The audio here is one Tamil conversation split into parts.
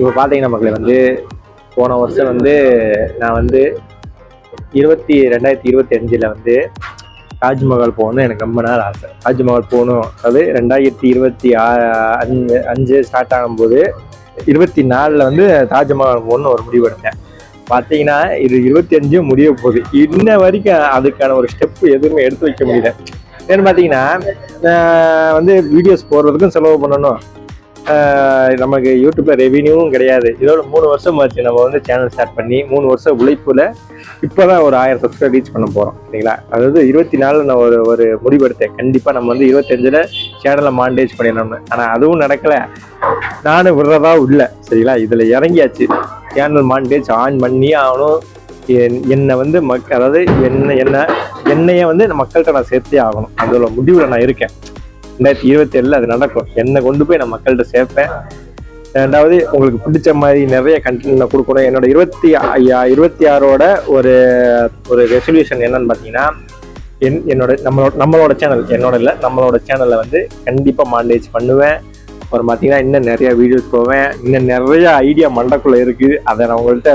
இப்போ பார்த்தீங்கன்னா மக்களே வந்து போன வருஷம் வந்து நான் வந்து 2025 வந்து தாஜ்மஹால் போகணும்னு எனக்கு ரொம்ப நாள் ஆசை. தாஜ்மஹால் போகணும். அது 2025 ஸ்டார்ட் ஆகும்போது 24 வந்து தாஜ்மஹால் போகணும்னு ஒரு முடிவு எடுத்தேன். பார்த்தீங்கன்னா இது 25 முடிய போகுது. இன்ன வரைக்கும் அதுக்கான ஒரு ஸ்டெப் எதுவுமே எடுத்து வைக்க முடியல. ஏன்னு பார்த்தீங்கன்னா வந்து வீடியோஸ் போடுறதுக்கும் செலவு பண்ணணும், நமக்கு யூடியூப்ல ரெவென்யூவும் கிடையாது. இதோட 3 வருஷம் ஆச்சு நம்ம வந்து சேனல் ஸ்டார்ட் பண்ணி. 3 வருஷம் உழைப்புல இப்போதான் ஒரு 1000 சப்ஸ்கிரைப் ரீச் பண்ண போறோம் சரிங்களா. அதாவது 24 நான் ஒரு முடிவு எடுத்தேன், கண்டிப்பா நம்ம வந்து 25 சேனலை மாண்டேஜ் பண்ணிடணும்னு. ஆனா அதுவும் நடக்கல, நானும் விடுறதா இல்லை சரிங்களா. இதுல இறங்கியாச்சு, சேனல் மாண்டேஜ் ஆன் பண்ணி ஆகணும். என்னை வந்து அதாவது என்னைய வந்து மக்கள்கிட்ட நான் சேர்த்தே ஆகணும். அதோட முடிவுல நான் இருக்கேன். 2027 அது நடக்கும். என்னை கொண்டு போய் நான் மக்கள்கிட்ட சேர்ப்பேன். ரெண்டாவது உங்களுக்கு பிடிச்ச மாதிரி நிறைய கண்டென்ட் நான் கொடுக்கணும். என்னோட 26 ஒரு ரெசல்யூஷன் என்னன்னு பார்த்தீங்கன்னா, நம்மளோட சேனல், என்னோட இல்லை நம்மளோட சேனலில் வந்து கண்டிப்பாக மாண்டேஜ் பண்ணுவேன். அப்புறம் பார்த்தீங்கன்னா இன்னும் நிறைய வீடியோஸ் போவேன். இன்னும் நிறைய ஐடியா மண்டக்குள்ளே இருக்குது. அதை நான் உங்கள்கிட்ட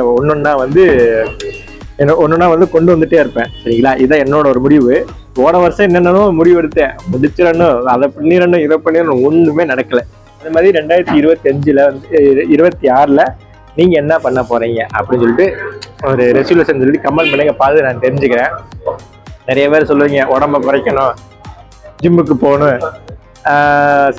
ஒன்னொன்னா வந்து கொண்டு வந்துட்டே இருப்பேன் சரிங்களா. இதான் என்னோட ஒரு முடிவு. போன வருஷம் என்னென்னோ முடிவு எடுத்தேன், முடிச்சிடணும், அதை பண்ணிடணும், இதை பண்ணிடணும், ஒன்றுமே நடக்கலை. அது மாதிரி 2025 வந்து 26 நீங்க என்ன பண்ண போறீங்க அப்படின்னு சொல்லிட்டு ஒரு ரெசல்யூஷன் சொல்லி கமெண்ட் பண்ணுங்க, பார்த்து நான் தெரிஞ்சுக்கிறேன். நிறைய பேர் சொல்லுவீங்க உடம்ப குறைக்கணும், ஜிம்முக்கு போகணும்,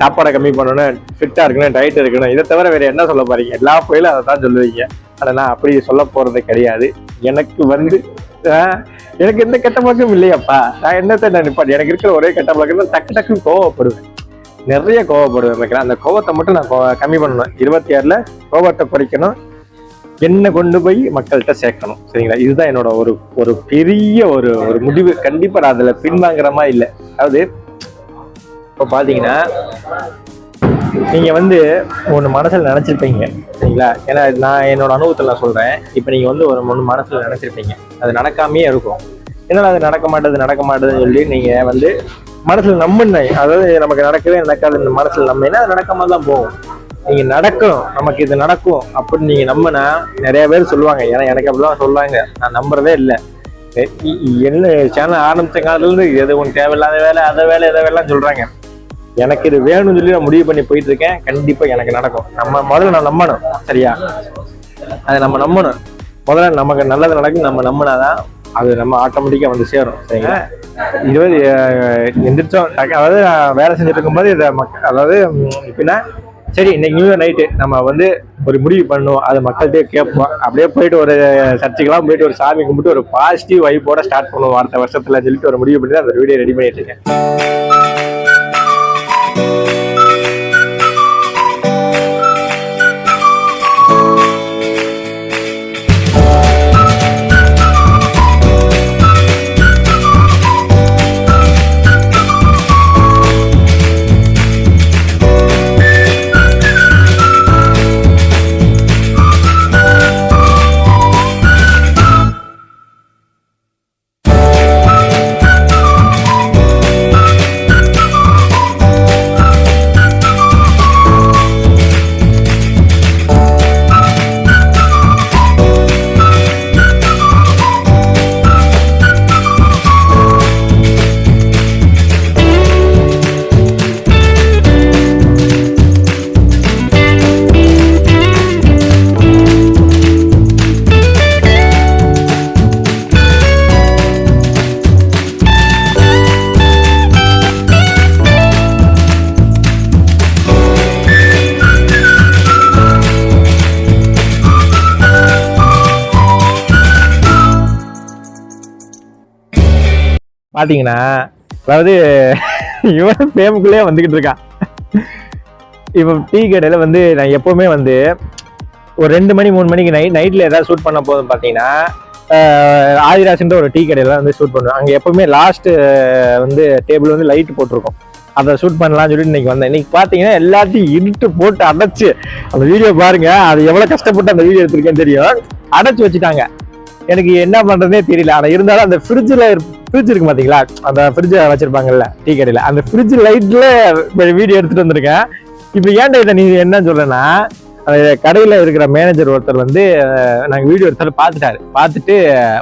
சாப்பாடை கம்மி பண்ணணும், ஃபிட்டா இருக்கணும், டயட் இருக்கணும். இதை தவிர வேற என்ன சொல்ல போறீங்க? எல்லா கோயிலும் அதை தான் சொல்லுவீங்க. ஆனா நான் அப்படி சொல்ல போறது கிடையாது. எனக்கு வந்து எனக்கு எந்த கெட்ட பழக்கமும் இல்லையாப்பா. நான் என்னத்தை நினைப்பேன், எனக்கு இருக்கிற ஒரே கெட்ட பழக்கம் தான் டக்குன்னு கோவப்படுவேன், நிறைய கோவப்படுவேன். அந்த கோவத்தை மட்டும் நான் கம்மி பண்ணணும். 26 கோவத்தை குறைக்கணும், என்னை கொண்டு போய் மக்கள்கிட்ட சேர்க்கணும் சரிங்களா. இதுதான் என்னோட ஒரு பெரிய ஒரு முடிவு. கண்டிப்பா நான் அதுல பின்வாங்குறமா இல்லை. அதாவது இப்போ பாத்தீங்கன்னா நீங்க வந்து ஒன்று மனசுல நினைச்சிருப்பீங்க சரிங்களா. ஏன்னா நான் என்னோட அனுபவத்தில் நான் சொல்றேன். இப்போ நீங்க வந்து ஒன்று மனசுல நினைச்சிருப்பீங்க, அது நடக்காமையே இருக்கும். என்னன்னா அது நடக்க மாட்டேதுன்னு சொல்லி நீங்க வந்து மனசுல நம்பின, அதாவது நமக்கு நடக்கவே நடக்காது மனசுல நம்பினா அது நடக்காம தான் போகும். நீங்க நடக்கணும், நமக்கு இது நடக்கும் அப்படின்னு நீங்க நம்பினா, நிறைய பேர் சொல்லுவாங்க, ஏன்னா எனக்கு அப்படிலாம் சொல்லுவாங்க, நான் நம்புறதே இல்லை. என்ன சேனல் ஆரம்பிச்ச காலத்துல இருந்து எது ஒன்று தேவையில்லாத வேலை, அதை வேலை, எதை வேலைலாம் சொல்றாங்க. எனக்கு இது வேணும்னு சொல்லி நான் முடிவு பண்ணி போயிட்டு இருக்கேன். கண்டிப்பா எனக்கு நடக்கும். நம்ம முதல்ல நான் நம்பணும் சரியா. அதை நம்ம நம்பணும். முதல்ல நமக்கு நல்லது நடக்கும் நம்ம நம்பினாதான் அது நம்ம ஆட்டோமேட்டிக்கா வந்து சேரும் சரிங்களா. 20 எந்திரிச்சோம், அதாவது வேலை செஞ்சுட்டு இருக்கும்போது இதை அதாவது எப்படின்னா, சரி இன்னைக்கு நியூ இயர் நைட்டு நம்ம வந்து ஒரு முடிவு பண்ணுவோம், அது மக்கள்கிட்டே கேட்போம். அப்படியே போயிட்டு ஒரு சர்ச்சுக்கெல்லாம் போயிட்டு ஒரு சாமி கும்பிட்டு ஒரு பாசிட்டிவ் வைப்போட ஸ்டார்ட் பண்ணுவோம் அடுத்த வருஷத்துல சொல்லிட்டு ஒரு முடிவு பண்ணி அந்த வீடியோ ரெடி பண்ணிட்டு இருக்கேன். பாத்தீங்கன்னா அதாவது இவன் ஃபேமுக்குள்ளே வந்துகிட்டு இருக்கான். இப்போ டீ கடையில வந்து நான் எப்பவுமே வந்து ஒரு 2 மணி 3 மணிக்கு நைட்ல ஏதாவது ஷூட் பண்ண போதும் பார்த்தீங்கன்னா, ஆதிராஜ்ன்ற ஒரு டீ கடையில வந்து ஷூட் பண்ணுவேன். அங்கே எப்பவுமே லாஸ்ட் வந்து டேபிள் வந்து லைட் போட்டிருக்கும், அதை ஷூட் பண்ணலாம்னு சொல்லிட்டு இன்னைக்கு வந்தேன். இன்னைக்கு பார்த்தீங்கன்னா எல்லாத்தையும் இருட்டு போட்டு அடைச்சு, அந்த வீடியோ பாருங்க, அது எவ்வளவு கஷ்டப்பட்டு அந்த வீடியோ எடுத்திருக்கேன்னு தெரியும், அடைச்சு வச்சுட்டாங்க. எனக்கு என்ன பண்றதுனே தெரியல. ஆனா இருந்தாலும் அந்த ஃப்ரிட்ஜ் இருக்கு பாத்தீங்களா, அந்த ஃப்ரிட்ஜ் வச்சிருப்பாங்கல்ல டீ கடையில, அந்த ஃப்ரிட்ஜ் லைட்ல வீடியோ எடுத்துட்டு வந்திருக்கேன். இப்ப ஏன்டா இதை நீ என்ன சொல்றேன்னா, கடையில் இருக்கிற மேனேஜர் ஒருத்தர் வந்து நாங்கள் வீடியோ எடுத்தாலும் பார்த்துட்டு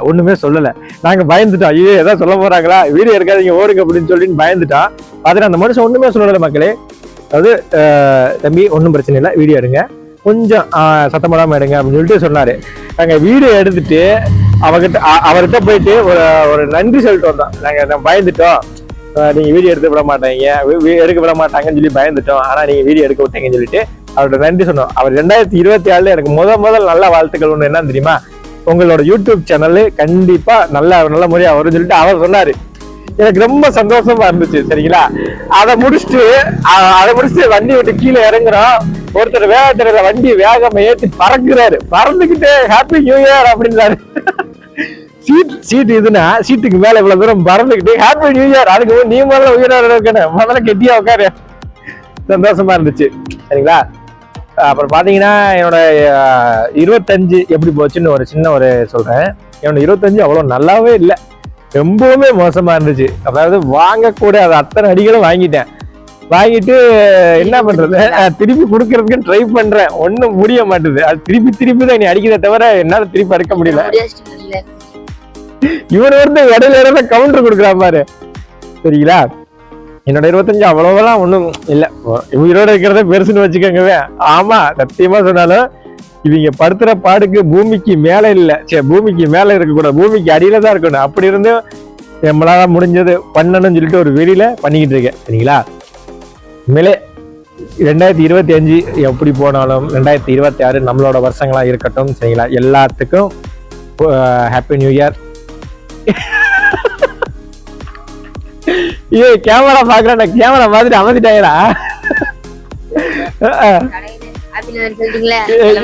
ஒன்றுமே சொல்லலை. நாங்கள் பயந்துட்டோம், ஐயோ எதாவது சொல்ல போகிறாங்களா, வீடியோ எடுக்காதீங்க ஓடுங்க அப்படின்னு சொல்லிட்டு பயந்துட்டோம். பார்த்துட்டு அந்த மனுஷன் ஒன்றுமே சொல்லலை மக்களே. அதாவது தம்பி ஒன்றும் பிரச்சனை இல்லை, வீடியோ எடுங்க, கொஞ்சம் சத்தம் போடாமல் எடுங்க அப்படின்னு சொல்லிட்டு சொன்னார். நாங்கள் வீடியோ எடுத்துட்டு அவர்கிட்ட போயிட்டு ஒரு நன்றி சொல்லிட்டு வந்தோம். நாங்கள் பயந்துட்டோம், நீங்கள் வீடியோ எடுத்து விட மாட்டாங்க, எடுக்க விட மாட்டாங்கன்னு சொல்லி பயந்துட்டோம், ஆனால் நீங்கள் வீடியோ எடுக்க விட்டீங்கன்னு சொல்லிட்டு அவர்கிட்ட நன்றி சொன்னோம். அவர் 2024 எனக்கு முதல் நல்ல வாழ்த்துக்கள் ஒன்று என்ன தெரியுமா, உங்களோட யூடியூப் சேனல் கண்டிப்பா நல்ல முறையா வரும்னு சொல்லிட்டு அவர் சொன்னாரு. எனக்கு ரொம்ப சந்தோஷமா இருந்துச்சு. சரிங்களா, அதை முடிச்சுட்டு வண்டி விட்டு கீழே இறங்குறோம். ஒருத்தர் வேகத்துல வண்டி வேகமா ஏற்றி பறந்துகிட்டு ஹாப்பி நியூ இயர் அப்படின்றாரு. சீட் இதுன்னா சீட்டுக்கு மேல இவ்வளவு தூரம் பறந்துகிட்டு ஹாப்பி நியூ இயர், அதுக்கு நீ முதல்ல உயிரோட இருக்கணும், முதல்ல கெட்டியா உட்காரு. சந்தோஷமா இருந்துச்சு. சரிங்களா, அப்புறம் பாத்தீங்கன்னா என்னோட 25 எப்படி போச்சுன்னு ஒரு சின்ன சொல்றேன். என்னோட 25 அவ்வளவு நல்லாவே இல்லை, ரொம்பவுமே மோசமா இருந்துச்சு. அதாவது வாங்கக்கூட அது அத்தனை அடிகளும் வாங்கிட்டு என்ன பண்றது, திருப்பி கொடுக்கறதுக்கு ட்ரை பண்றேன், ஒன்னும் முடிய மாட்டுது. அது திருப்பி தான் நீ அடிக்கிறத தவிர என்னால திருப்பி அடிக்க முடியல. இவன் வந்து இடையில கவுண்டர் கொடுக்குறான் பாரு. சரிங்களா, என்னோட 25 அவ்வளவுலாம் ஒண்ணும் இல்ல, உயிரோட இருக்கிறத பெருசுன்னு வச்சுக்கோங்க. ஆமா, சத்தியமா சொன்னாலும் இவங்க படுத்துற பாடுக்கு பூமிக்கு மேல இல்ல, பூமிக்கு மேல இருக்கக்கூடாது, பூமிக்கு அடியில தான் இருக்கணும். அப்படி இருந்து நம்மளால முடிஞ்சது பண்ணணும்னு சொல்லிட்டு ஒரு வெளியில பண்ணிக்கிட்டு இருக்கேன். சரிங்களா, உண்மையிலே 2025 எப்படி போனாலும் 2026 நம்மளோட வருஷங்களா இருக்கட்டும். சரிங்களா, எல்லாத்துக்கும் ஹாப்பி நியூ இயர். ஏ கேமரா பாக்குறேன், கேமரா மாதிரி அமைதிட்டாயடா.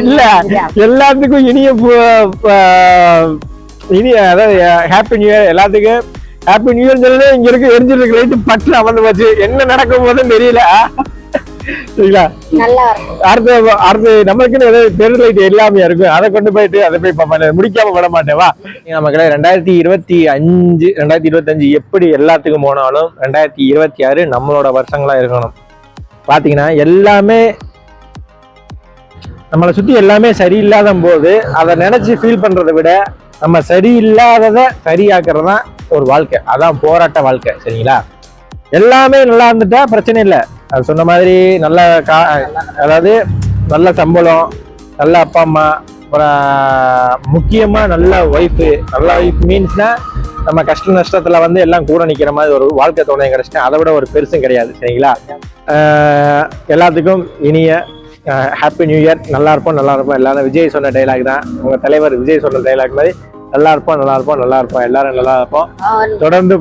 இல்ல, எல்லாத்துக்கும் இனிய அதாவது ஹாப்பி நியூ இயர், எல்லாத்துக்கும் ஹாப்பி நியூ இயர் சொல்லி இங்க இருக்கு எரிஞ்சிருக்கு லைட்டு பட்டு அமர்ந்து போச்சு, என்ன நடக்கும் போதும் தெரியல. சரிங்களா, அடுத்து நம்மளுக்குன்னு ஏதாவது தெரு லைட் எல்லாமே இருக்கும், அதை கொண்டு போயிட்டு அதை போய் பார்ப்பேன், முடிக்காம விட மாட்டேவா. நமக்கு 2025 எப்படி எல்லாத்துக்கும் போனாலும் 2026 நம்மளோட வருஷங்களா இருக்கணும். பாத்தீங்கன்னா எல்லாமே நம்மளை சுத்தி எல்லாமே சரியில்லாத போது அதை நினைச்சு ஃபீல் பண்றதை விட நம்ம சரியில்லாததை சரியாக்குறது தான் ஒரு வாழ்க்கை, அதான் போராட்ட வாழ்க்கை. சரிங்களா, எல்லாமே நல்லா இருந்துட்டா பிரச்சனை இல்லை. அது சொன்ன மாதிரி அதாவது நல்ல சம்பளம், நல்ல அப்பா அம்மா, அப்புறம் முக்கியமா நல்ல ஒய்ஃபு. நல்ல ஒய்ஃப் மீன்ஸ்னா நம்ம கஷ்ட நஷ்டத்துல வந்து எல்லாம் கூட நிக்கிற மாதிரி ஒரு வாழ்க்கை துணை கிடைச்சிட்டேன், அதை விட ஒரு பெருசும் கிடையாது. சரிங்களா, எல்லாத்துக்கும் இனிய ஹாப்பி நியூ இயர். நல்லா இருப்போம் எல்லாரும். விஜய் சொன்ன டைலாக் தான், உங்க தலைவர் விஜய் சொன்ன டைலாக் மாதிரி நல்லா இருப்போம் எல்லாரும் நல்லா இருப்போம். தொடர்ந்து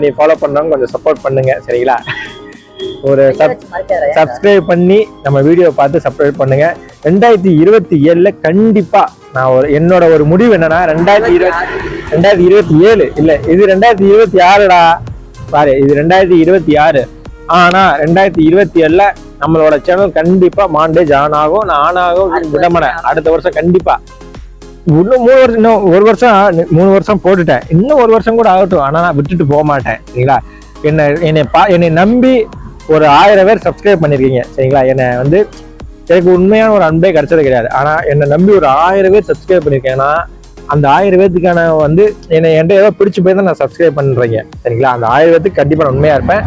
நீ ஃபாலோ பண்ணவங்க கொஞ்சம் சப்போர்ட் பண்ணுங்க. சரிங்களா, ஒரு சப்ஸ்கிரைப் பண்ணி நம்ம வீடியோ பார்த்து சப்ஸ்கிரைப் பண்ணுங்க. 2027 கண்டிப்பா நான் என்னோட ஒரு முடிவு என்னன்னா 2027 இல்ல, இது 2026டா பாரு, இது 2026. ஆனா 2027 நம்மளோட சேனல் கண்டிப்பா மாண்டேஜ் ஆனாகும், நான் ஆனாகும் விடமன. அடுத்த வருஷம் கண்டிப்பா, இன்னும் 3 வருஷம் போட்டுட்டேன், இன்னும் 1 வருஷம் கூட ஆகட்டும், ஆனா நான் விட்டுட்டு போக மாட்டேன். சரிங்களா, என்னை நம்பி ஒரு 1000 பேர் சப்ஸ்கிரைப் பண்ணிருக்கீங்க. சரிங்களா, என்னை வந்து எனக்கு உண்மையான ஒரு அன்பே கிடைச்சது கிடையாது, ஆனா என்னை நம்பி ஒரு 1000 பேர் சப்ஸ்கிரைப் பண்ணிருக்கேன்னா அந்த 1000 பேர்த்துக்கான வந்து என்கிட்ட ஏதோ பிடிச்சி போய் தான் நான் சப்ஸ்கிரைப் பண்றீங்க. சரிங்களா, அந்த 1000 பேர்த்துக்கு கண்டிப்பா நான் உண்மையா இருப்பேன்.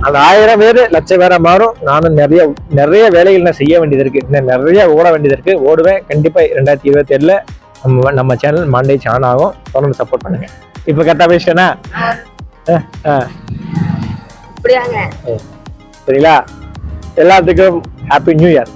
அந்த 1000 பேர் லட்சம் பேரா மாறும். நானும் நிறைய வேலைகள் நான் செய்ய வேண்டியது இருக்கு, இன்னும் நிறைய ஓட வேண்டியது இருக்கு, ஓடுவேன் கண்டிப்பா. 2027 நம்ம சேனல் மாண்டேஜ் ஆன் ஆகும், தொடர்ந்து சப்போர்ட் பண்ணுங்க. இப்ப கரெக்டா பேசிட்டேனா? சரிங்களா, எல்லாத்துக்கும் ஹாப்பி நியூ இயர்.